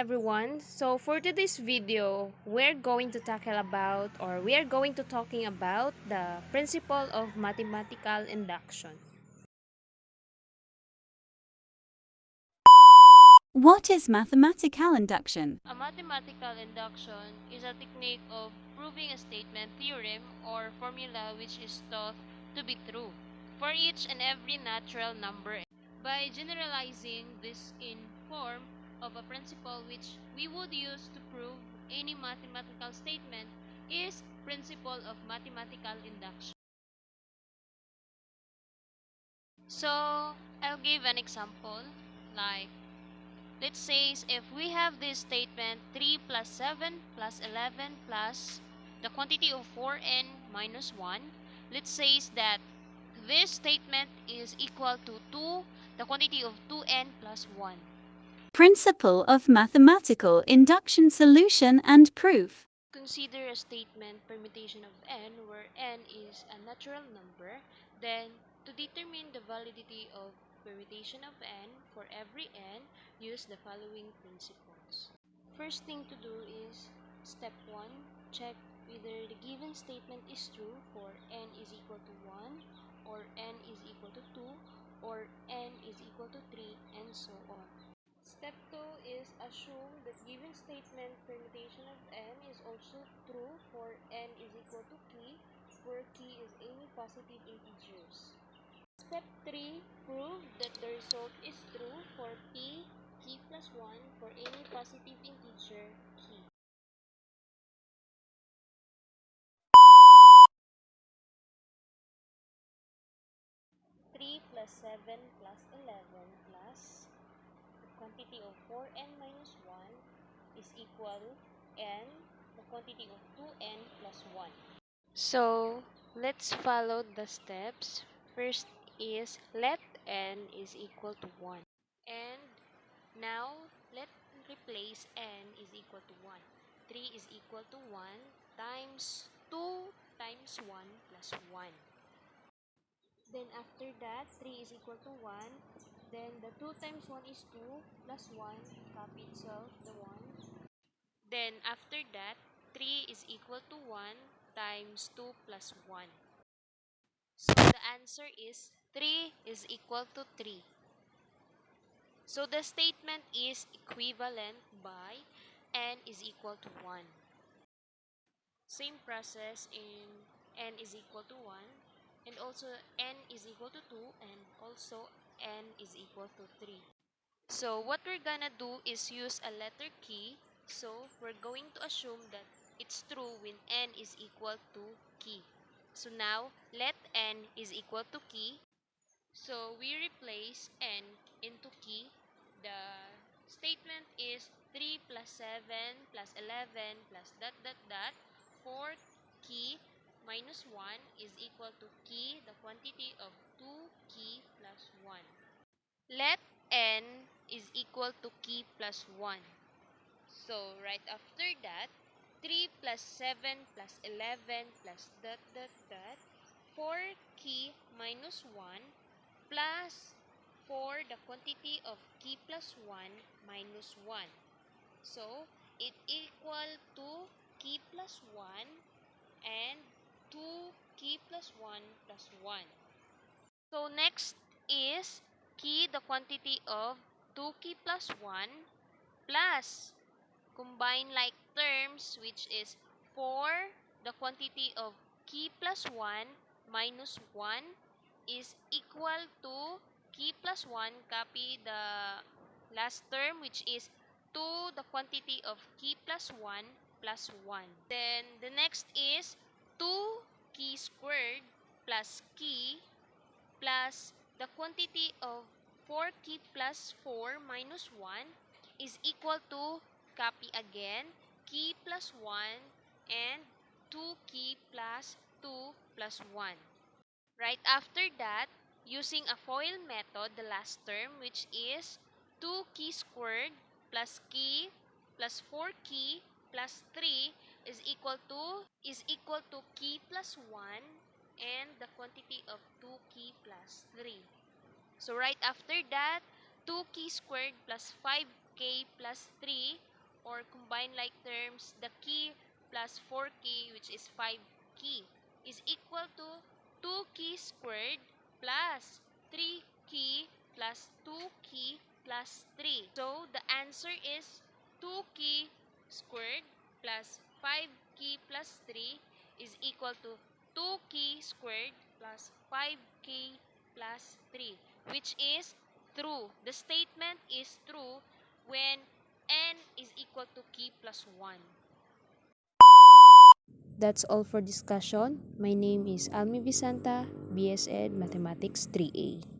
everyone. So for today's video, we are going to talking about the principle of mathematical induction. What is mathematical induction? A mathematical induction is a technique of proving a statement, theorem, or formula which is thought to be true for each and every natural number by generalizing this in form of a principle which we would use to prove any mathematical statement is principle of mathematical induction. So I'll give an example, like let's say if we have this statement 3 plus 7 plus 11 plus the quantity of 4n minus 1, let's say that this statement is equal to 2, the quantity of 2n plus 1. Principle of mathematical induction solution and proof. Consider a statement permutation of n where n is a natural number. Then, to determine the validity of permutation of n for every n, use the following principles. First thing to do is step 1, check whether the given statement is true for n is equal to 1 or n is equal to 2 or n is equal to 3 and so on. Step 2 is assume that given statement permutation of n is also true for n is equal to k, where k is any positive integers. Step 3, prove that the result is true for k plus 1 for any positive integer k. Three plus 7 plus 11 plus the quantity of 4n minus 1 is equal n, the quantity of 2n plus 1. So, let's follow the steps. First is let n is equal to 1. And now, let replace n is equal to 1. 3 is equal to 1 times 2 times 1 plus 1. Then after that, 3 is equal to 1. Then the 2 times 1 is 2 plus 1. Copy itself, the 1. Then after that, 3 is equal to 1 times 2 plus 1. So the answer is 3 is equal to 3. So the statement is equivalent by n is equal to 1. Same process in n is equal to 1, and also n is equal to 2, and also n is equal to 3. So what we're gonna do is use a letter key. So we're going to assume that it's true when n is equal to key. So now let n is equal to key. So we replace n into key. The statement is 3 plus 7 plus 11 plus dot dot dot. 4 key minus 1 is equal to key, the quantity of 2 key plus 1. Let n is equal to key plus 1. So right after that, 3 plus 7 plus 11 plus dot dot dot. 4 key minus 1 plus 4 the quantity of key plus 1 minus 1. So it equal to key plus 1 and 2 key plus 1 plus 1. So next is key the quantity of 2 key plus 1 plus combine like terms, which is 4 the quantity of key plus 1 minus 1 is equal to key plus 1, copy the last term, which is 2 the quantity of key plus 1 plus 1. Then the next is 2 key squared plus key plus the quantity of 4 key plus 4 minus 1 is equal to, copy again, key plus 1 and 2 key plus 2 plus 1. Right after that, using a FOIL method, the last term, which is 2 key squared plus key plus 4 key plus 3 is equal to key plus 1 and the quantity of 2 key plus 3. So right after that, 2 key squared plus 5k plus 3 or combine like terms, the key plus 4 key, which is 5 key, is equal to 2 key squared plus 3 key plus 2 key plus 3. So the answer is 2 key squared plus 5 key plus 3 is equal to 2 key squared plus 5 key plus 3, which is true. The statement is true when n is equal to key plus 1. That's all for discussion. My name is Almi Vicenta, BSEd Mathematics 3A.